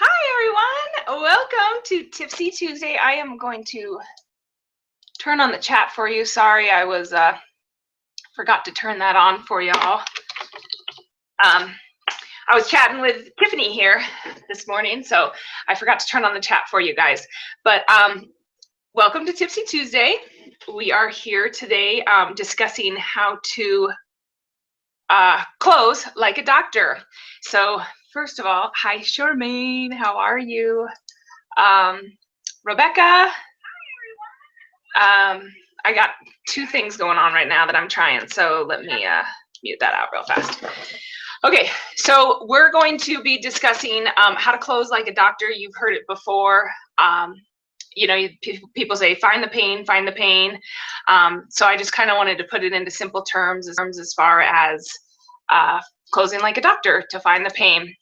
Hi everyone, welcome to Tipsy Tuesday. I am going to turn on the chat for you. Sorry, I was forgot to turn that on for y'all. I was chatting with Tiffany here this morning, so I forgot to turn on the chat for you guys. But welcome to Tipsy Tuesday. We are here today discussing how to close like a doctor. So first of all, hi Charmaine, how are you? Rebecca, I got two things going on right now that I'm trying, so let me mute that out real fast. Okay, so we're going to be discussing how to close like a doctor. You've heard it before. You know, people say, find the pain, find the pain. So I just kind of wanted to put it into simple terms as far as closing like a doctor to find the pain.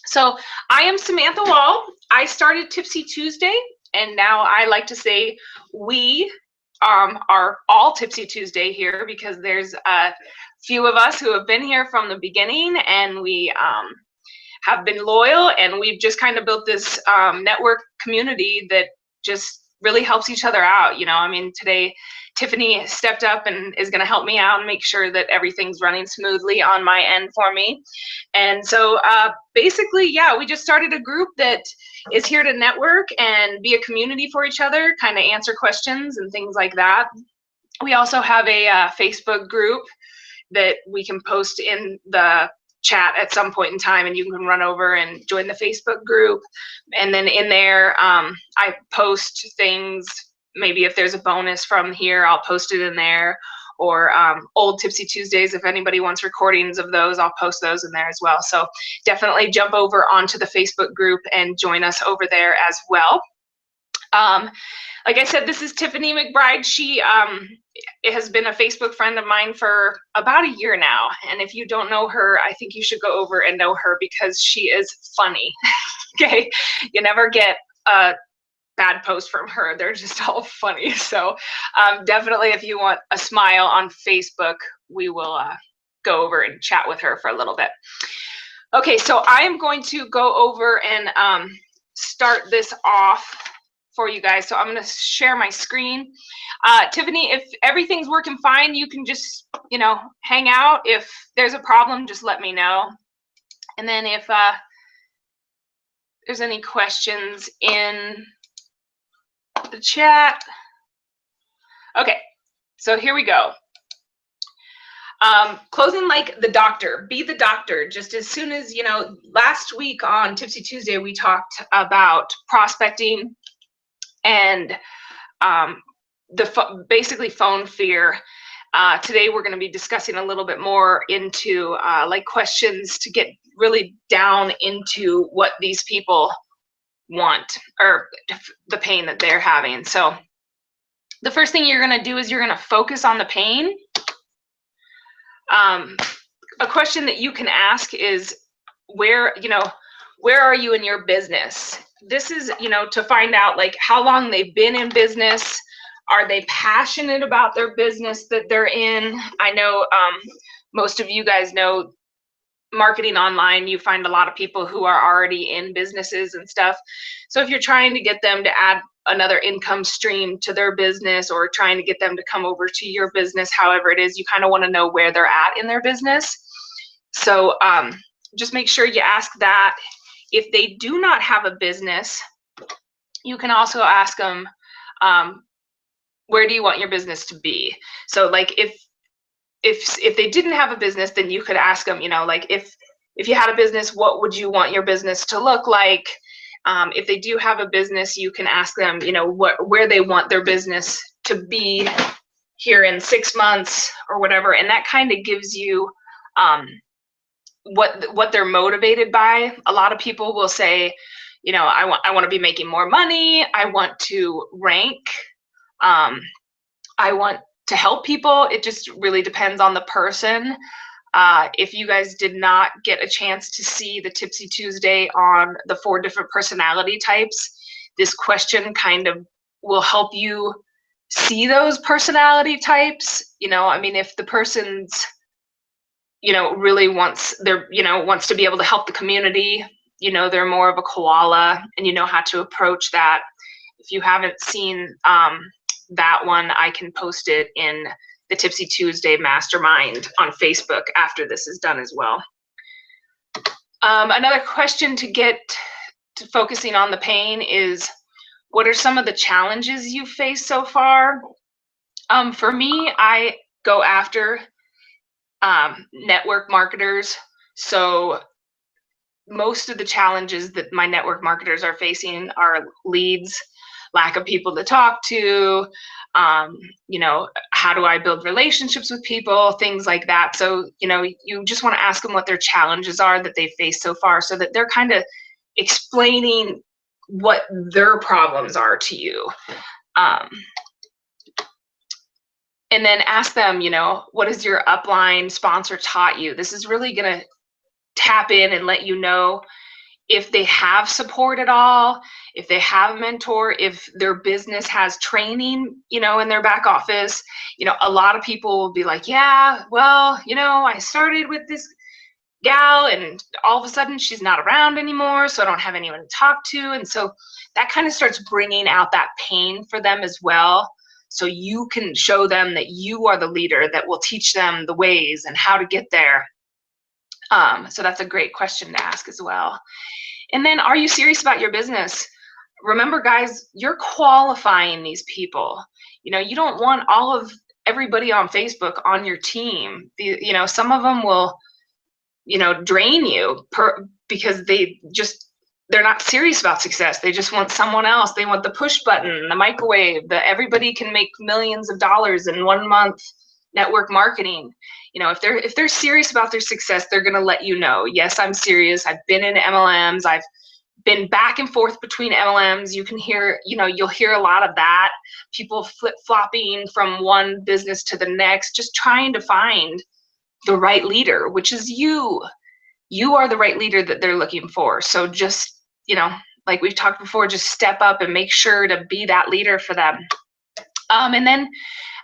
So I am Samantha Wall. I started Tipsy Tuesday, and now I like to say we are all Tipsy Tuesday here because there's a few of us who have been here from the beginning, and we have been loyal, and we've just kind of built this network community that just really helps each other out. You know, I mean, today Tiffany stepped up and is going to help me out and make sure that everything's running smoothly on my end for me. And so basically, yeah, we just started a group that is here to network and be a community for each other, kind of answer questions and things like that. We also have a Facebook group that we can post in the chat at some point in time, and you can run over and join the Facebook group. And then in there, I post things. Maybe if there's a bonus from here, I'll post it in there, or old Tipsy Tuesdays, if anybody wants recordings of those, I'll post those in there as well. So definitely jump over onto the Facebook group and join us over there as well. Like I said, this is Tiffany McBride. She has been a Facebook friend of mine for about a year now. And if you don't know her, I think you should go over and know her because she is funny. Okay, you never get a bad post from her. They're just all funny. So definitely, if you want a smile on Facebook, we will go over and chat with her for a little bit. Okay, so I am going to go over and start this off for you guys. So I'm going to share my screen. Tiffany, if everything's working fine, you can just, you know, hang out. If there's a problem, just let me know. And then if there's any questions in the chat. Okay, so here we go. Closing like the doctor, be the doctor. Just as soon as, you know, last week on Tipsy Tuesday, we talked about prospecting and basically phone fear. Today we're going to be discussing a little bit more into like questions to get really down into what these people want or the pain that they're having. So the first thing you're going to do is you're going to focus on the pain. A question that you can ask is where are you in your business? This is, you know, to find out like how long they've been in business. Are they passionate about their business that they're in? I know most of you guys know marketing online, you find a lot of people who are already in businesses and stuff. So if you're trying to get them to add another income stream to their business or trying to get them to come over to your business, however it is, you kind of want to know where they're at in their business. So just make sure you ask that. If they do not have a business, you can also ask them, where do you want your business to be? So like if they didn't have a business, then you could ask them, you know, like if you had a business, what would you want your business to look like? If they do have a business, you can ask them, you know, where they want their business to be here in 6 months or whatever. And that kind of gives you what they're motivated by. A lot of people will say, you know, I want to be making more money. I want to rank. I want to help people. It just really depends on the person. If you guys did not get a chance to see the Tipsy Tuesday on the 4 different personality types, this question kind of will help you see those personality types. You know, I mean, if the person's, you know, really wants to be able to help the community, you know they're more of a koala and you know how to approach that. If you haven't seen that one, I can post it in the Tipsy Tuesday Mastermind on Facebook after this is done as well. Another question to get to focusing on the pain is, what are some of the challenges you've faced so far? For me, I go after network marketers. So most of the challenges that my network marketers are facing are leads, lack of people to talk to, you know, how do I build relationships with people, things like that. So, you know, you just want to ask them what their challenges are that they've faced so far, so that they're kind of explaining what their problems are to you. And then ask them, you know, what has your upline sponsor taught you? This is really going to tap in and let you know if they have support at all, if they have a mentor, if their business has training, you know, in their back office. You know, a lot of people will be like, yeah, well, you know, I started with this gal and all of a sudden she's not around anymore, so I don't have anyone to talk to. And so that kind of starts bringing out that pain for them as well. So you can show them that you are the leader that will teach them the ways and how to get there. So that's a great question to ask as well. And then, are you serious about your business? Remember, guys, you're qualifying these people. You know, you don't want all of everybody on Facebook on your team. You know, some of them will, you know, drain you because they're not serious about success. They just want someone else. They want the push button, the microwave, everybody can make millions of dollars in 1 month network marketing. You know, if they're serious about their success, they're going to let you know, yes, I'm serious. I've been in MLMs. I've been back and forth between MLMs. You can hear, you know, you'll hear a lot of that. People flip-flopping from one business to the next, just trying to find the right leader, which is you. You are the right leader that they're looking for. So just, you know, like we've talked before, just step up and make sure to be that leader for them. And then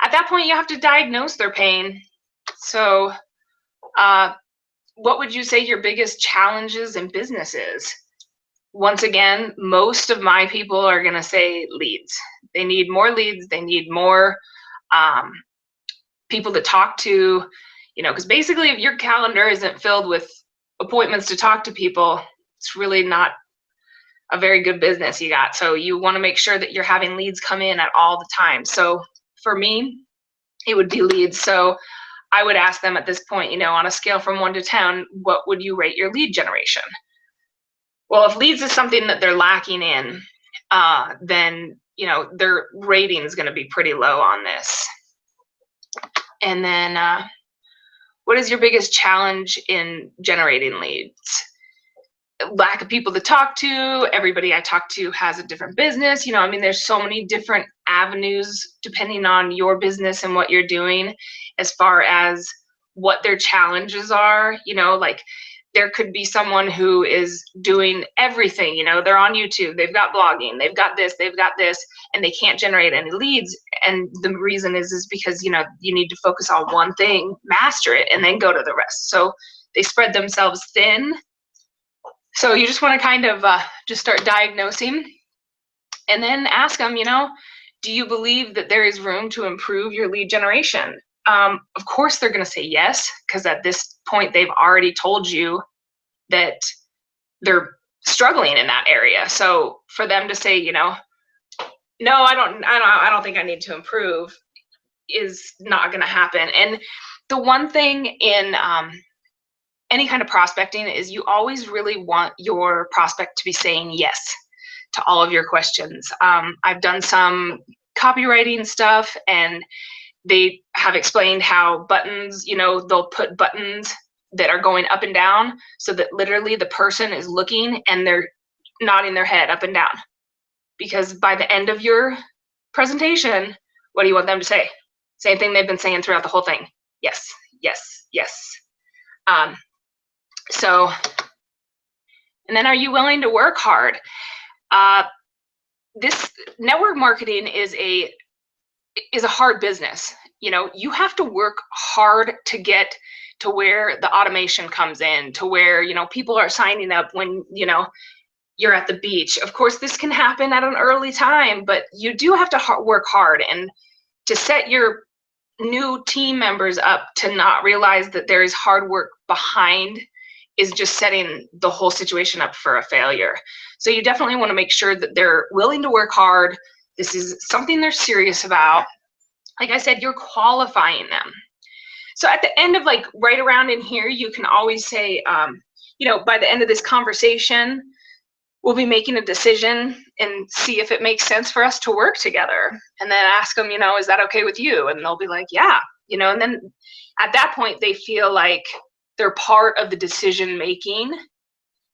at that point, you have to diagnose their pain. So what would you say your biggest challenges in business is? Once again, most of my people are going to say leads. They need more leads. They need more people to talk to, you know, because basically if your calendar isn't filled with appointments to talk to people, it's really not a very good business you got. So you want to make sure that you're having leads come in at all the time. So for me, it would be leads. So I would ask them at this point, you know, on a scale from 1 to 10, what would you rate your lead generation? Well, if leads is something that they're lacking in, then, you know, their rating is going to be pretty low on this. And then what is your biggest challenge in generating leads? Lack of people to talk to. Everybody I talk to has a different business. You know, I mean, there's so many different avenues depending on your business and what you're doing as far as what their challenges are. You know, like there could be someone who is doing everything. You know, they're on YouTube, they've got blogging, they've got this, and they can't generate any leads. And the reason is because, you know, you need to focus on one thing, master it, and then go to the rest. So they spread themselves thin. So you just want to kind of just start diagnosing and then ask them, you know, do you believe that there is room to improve your lead generation? Of course, they're going to say yes, because at this point, they've already told you that they're struggling in that area. So for them to say, you know, no, I don't think I need to improve is not going to happen. And the one thing in any kind of prospecting is you always really want your prospect to be saying yes to all of your questions. I've done some copywriting stuff and they have explained how buttons, you know, they'll put buttons that are going up and down so that literally the person is looking and they're nodding their head up and down. Because by the end of your presentation, what do you want them to say? Same thing they've been saying throughout the whole thing. Yes, yes, yes. So, and then are you willing to work hard? This network marketing is a hard business. you have to work hard to get to where the automation comes in, to where, people are signing up when, you're at the beach. Of course, this can happen at an early time, but you do have to work hard, and to set your new team members up to not realize that there is hard work behind is just setting the whole situation up for a failure. So you definitely want to make sure that they're willing to work hard. This is something they're serious about. Like I said, you're qualifying them. So at the end of, like, right around in here, you can always say, by the end of this conversation, we'll be making a decision and see if it makes sense for us to work together. And then ask them, is that okay with you? And they'll be like, yeah, and then at that point, they feel like they're part of the decision making.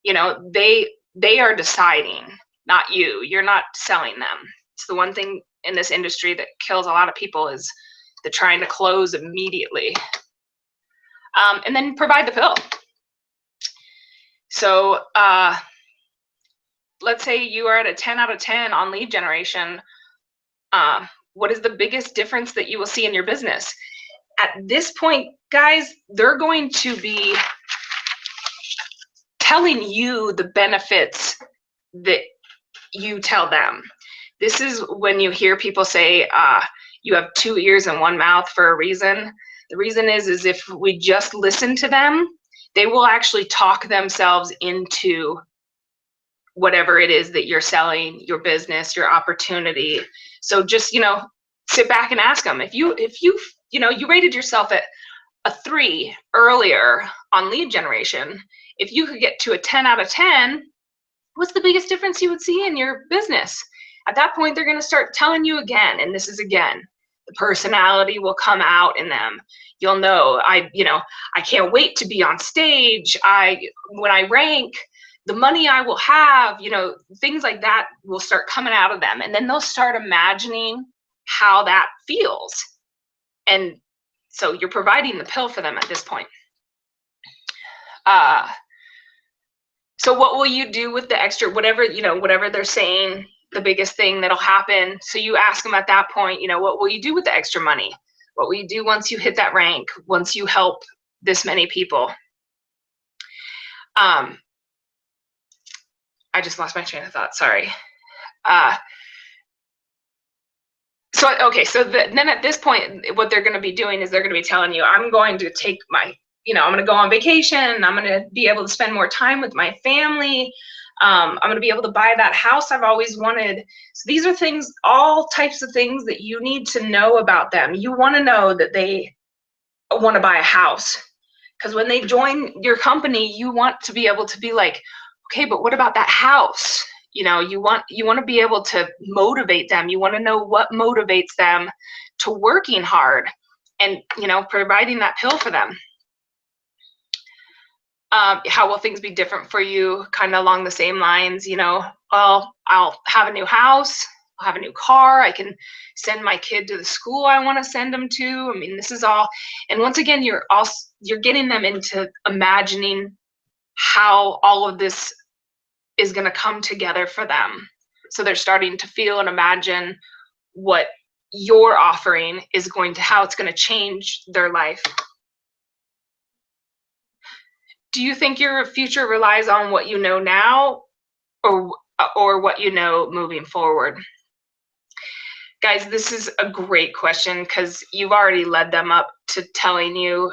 They are deciding, not you. You're not selling them. It's the one thing in this industry that kills a lot of people is the trying to close immediately. And then provide the pill. So let's say you are at a 10 out of 10 on lead generation. What is the biggest difference that you will see in your business? At this point, guys, they're going to be telling you the benefits that you tell them. This is when you hear people say, you have 2 ears and 1 mouth for a reason. The reason is if we just listen to them, they will actually talk themselves into whatever it is that you're selling, your business, your opportunity. So just, sit back and ask them. If you rated yourself at a 3 earlier on lead generation, if you could get to a 10 out of 10, what's the biggest difference you would see in your business? At that point, they're going to start telling you again, and this is again, the personality will come out in them. You'll know, I can't wait to be on stage. When I rank, the money I will have, things like that will start coming out of them. And then they'll start imagining how that feels. And so you're providing the pill for them at this point. So what will you do with the extra, whatever they're saying, the biggest thing that'll happen? So you ask them at that point, what will you do with the extra money? What will you do once you hit that rank, once you help this many people? I just lost my train of thought, sorry. So then at this point, what they're going to be doing is they're going to be telling you, I'm going to take my, I'm going to go on vacation. I'm going to be able to spend more time with my family. I'm going to be able to buy that house I've always wanted. So these are things, all types of things that you need to know about them. You want to know that they want to buy a house, because when they join your company, you want to be able to be like, okay, but what about that house? You want to be able to motivate them. You want to know what motivates them to working hard, and providing that pill for them. How will things be different for you? Kind of along the same lines, well, I'll have a new house, I'll have a new car, I can send my kid to the school I want to send them to. I mean, this is all, and once again, you're getting them into imagining how all of this is going to come together for them. So they're starting to feel and imagine what your offering is how it's going to change their life. Do you think your future relies on what you know now, or what you know moving forward? Guys, this is a great question, because you've already led them up to telling you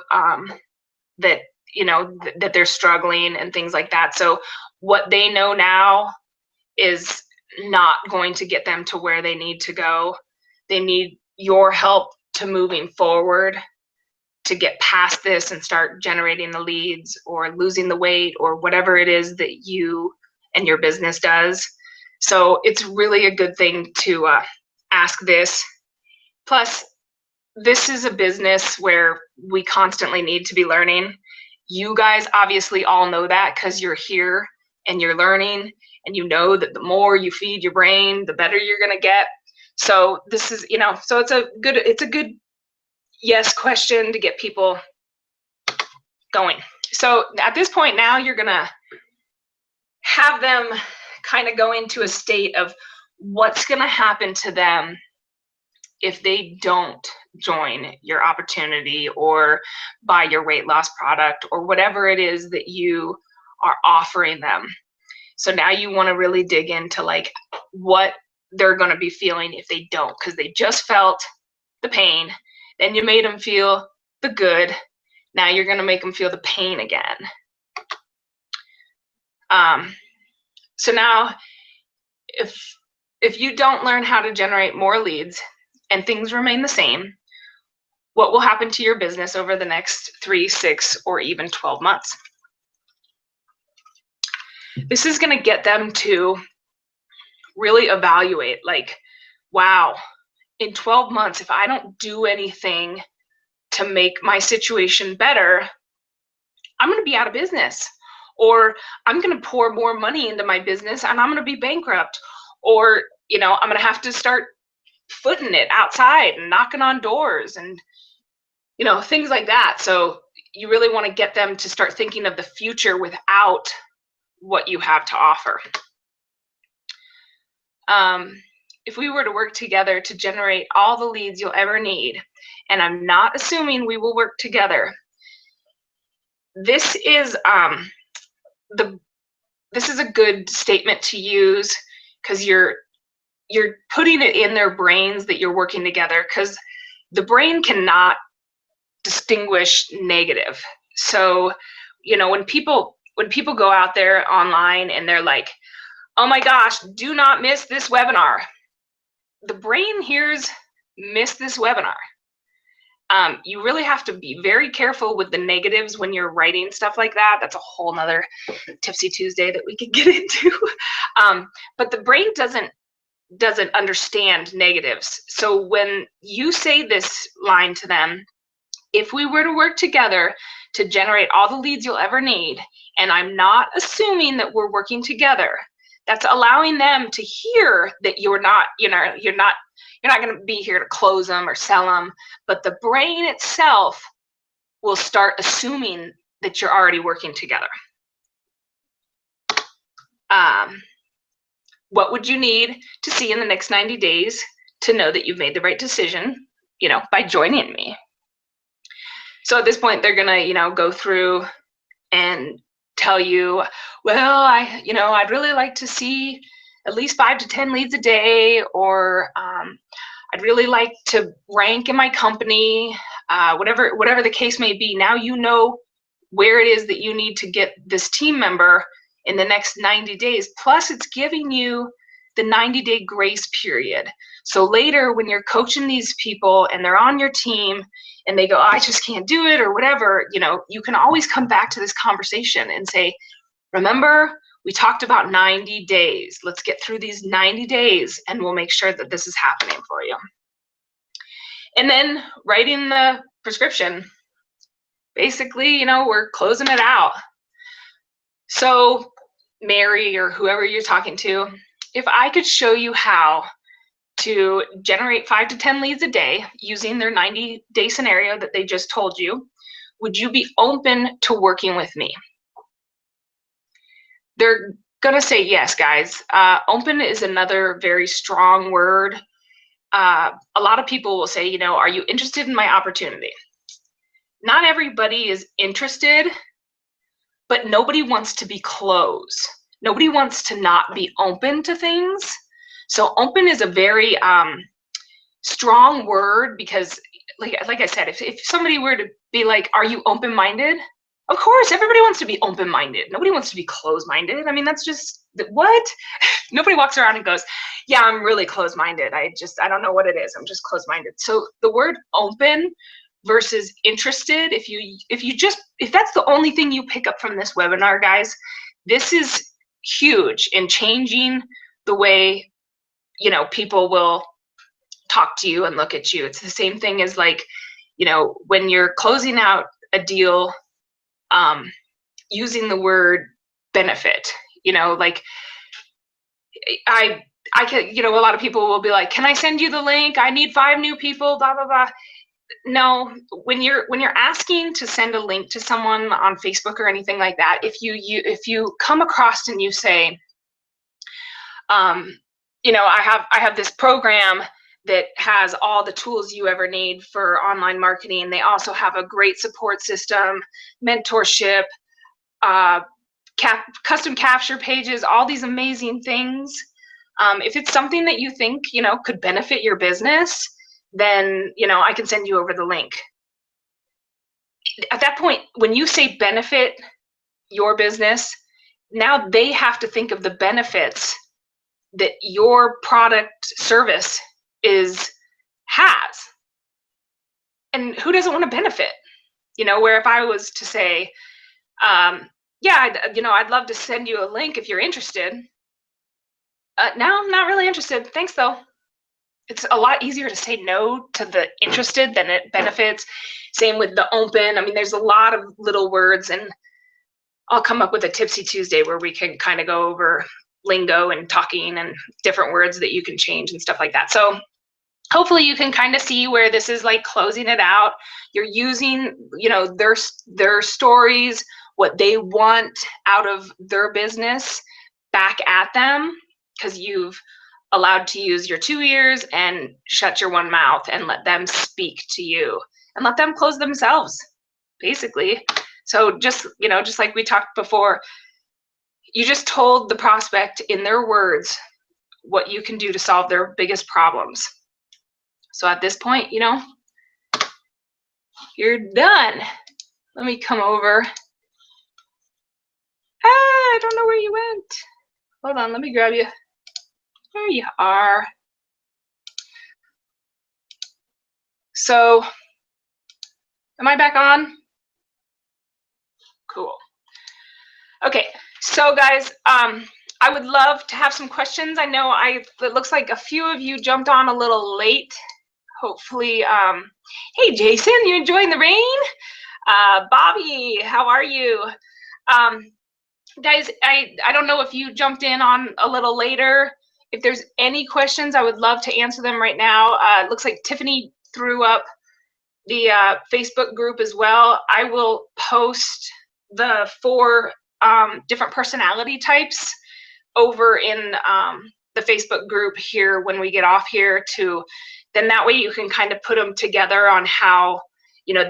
that that they're struggling and things like that. So what they know now is not going to get them to where they need to go. They need your help to moving forward, to get past this and start generating the leads or losing the weight or whatever it is that you and your business does. So it's really a good thing to ask this. Plus, this is a business where we constantly need to be learning. You guys obviously all know that, because you're here and you're learning, and you know that the more you feed your brain, the better you're going to get. So this is, so it's a good yes question to get people going. So at this point now, you're going to have them kind of go into a state of what's going to happen to them if they don't join your opportunity or buy your weight loss product or whatever it is that you are offering them. So now you want to really dig into like what they're going to be feeling if they don't, because they just felt the pain, then you made them feel the good. Now you're going to make them feel the pain again. So now if you don't learn how to generate more leads and things remain the same, what will happen to your business over the next 3, 6, or even 12 months? This is going to get them to really evaluate, like, wow, in 12 months, if I don't do anything to make my situation better, I'm going to be out of business, or I'm going to pour more money into my business and I'm going to be bankrupt, or, you know, I'm going to have to start footing it outside and knocking on doors and, you know, things like that. So you really want to get them to start thinking of the future without what you have to offer. If we were to work together to generate all the leads you'll ever need, and I'm not assuming we will work together, this is this is a good statement to use, because you're putting it in their brains that you're working together, because the brain cannot distinguish negative. So, you know, when people go out there online and they're like, oh my gosh, do not miss this webinar, the brain hears miss this webinar. You really have to be very careful with the negatives when you're writing stuff like that. That's a whole nother Tipsy Tuesday that we could get into. But the brain doesn't understand negatives. So when you say this line to them, if we were to work together to generate all the leads you'll ever need, and I'm not assuming that we're working together, that's allowing them to hear that you're not going to be here to close them or sell them, but the brain itself will start assuming that you're already working together. What would you need to see in the next 90 days to know that you've made the right decision, you know, by joining me? So at this point, they're going to, you know, go through and tell you, well, I'd really like to see at least 5 to 10 leads a day, or I'd really like to rank in my company, whatever the case may be. Now you know where it is that you need to get this team member in the next 90 days. Plus, it's giving you the 90-day grace period. So later, when you're coaching these people and they're on your team and they go, oh, I just can't do it, or whatever, you know, you can always come back to this conversation and say, remember, we talked about 90 days. Let's get through these 90 days and we'll make sure that this is happening for you. And then writing the prescription, basically, you know, we're closing it out. So Mary, or whoever you're talking to, if I could show you how to generate 5 to 10 leads a day using their 90-day scenario that they just told you, would you be open to working with me? They're gonna say yes, guys. Open is another very strong word. A lot of people will say, you know, are you interested in my opportunity? Not everybody is interested, but nobody wants to be closed. Nobody wants to not be open to things. So open is a very strong word, because like I said, if somebody were to be like, are you open-minded? Of course, everybody wants to be open-minded. Nobody wants to be closed-minded. I mean, that's just, what? Nobody walks around and goes, yeah, I'm really closed-minded. I don't know what it is. I'm just closed-minded. So the word open versus interested, if that's the only thing you pick up from this webinar, guys, this is huge in changing the way, you know, people will talk to you and look at you. It's the same thing as, like, you know, when you're closing out a deal, using the word benefit, you know, like I can, you know, a lot of people will be like, can I send you the link? I need 5 new people, blah, blah, blah. No, when you're asking to send a link to someone on Facebook or anything like that, if you come across and you say, you know, I have this program that has all the tools you ever need for online marketing. They also have a great support system, mentorship, custom capture pages, all these amazing things. If it's something that you think, could benefit your business, then, I can send you over the link. At that point, when you say benefit your business, now they have to think of the benefits that your product service has. And who doesn't want to benefit? Where if I was to say, yeah, I'd love to send you a link if you're interested. No, I'm not really interested. Thanks, though. It's a lot easier to say no to the interested than it benefits. Same with the open. I mean, there's a lot of little words, and I'll come up with a Tipsy Tuesday where we can kind of go over lingo and talking and different words that you can change and stuff like that. So hopefully you can kind of see where this is like closing it out. You're using, their stories, what they want out of their business back at them, because you've allowed to use your 2 ears and shut your one mouth and let them speak to you and let them close themselves, basically. So just like we talked before, you just told the prospect in their words what you can do to solve their biggest problems. So at this point, you're done. Let me come over. I don't know where you went. Hold on, let me grab you. There you are. So, am I back on? Cool. Okay, so guys, I would love to have some questions. I know it looks like a few of you jumped on a little late. Hopefully, hey Jason, you enjoying the rain? Bobby, how are you? Guys, I don't know if you jumped in on a little later. If there's any questions, I would love to answer them right now. It looks like Tiffany threw up the Facebook group as well. I will post the 4 different personality types over in the Facebook group here when we get off here too. Then that way you can kind of put them together on how,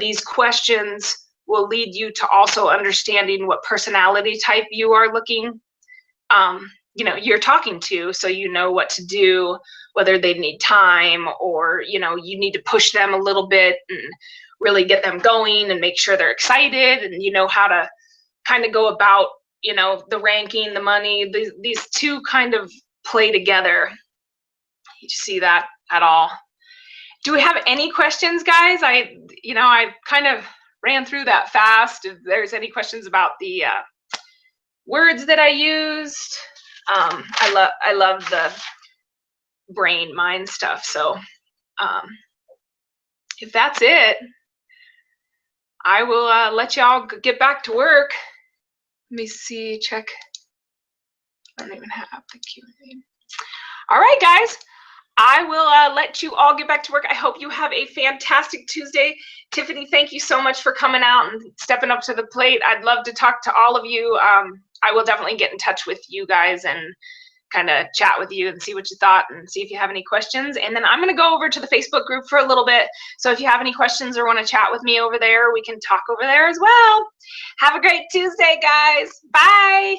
these questions will lead you to also understanding what personality type you are looking, you're talking to, so you know what to do, whether they need time or, you need to push them a little bit and really get them going and make sure they're excited, and how to kind of go about, the ranking, the money, these two kind of play together. You see that at all? Do we have any questions, guys? I kind of ran through that fast. If there's any questions about the words that I used, I love the brain mind stuff. So if that's it, I will let y'all get back to work. Let me see, check. I don't even have the Q&A. All right, guys. I will let you all get back to work. I hope you have a fantastic Tuesday. Tiffany, thank you so much for coming out and stepping up to the plate. I'd love to talk to all of you. I will definitely get in touch with you guys and kind of chat with you and see what you thought and see if you have any questions. And then I'm going to go over to the Facebook group for a little bit. So if you have any questions or want to chat with me over there, we can talk over there as well. Have a great Tuesday, guys. Bye.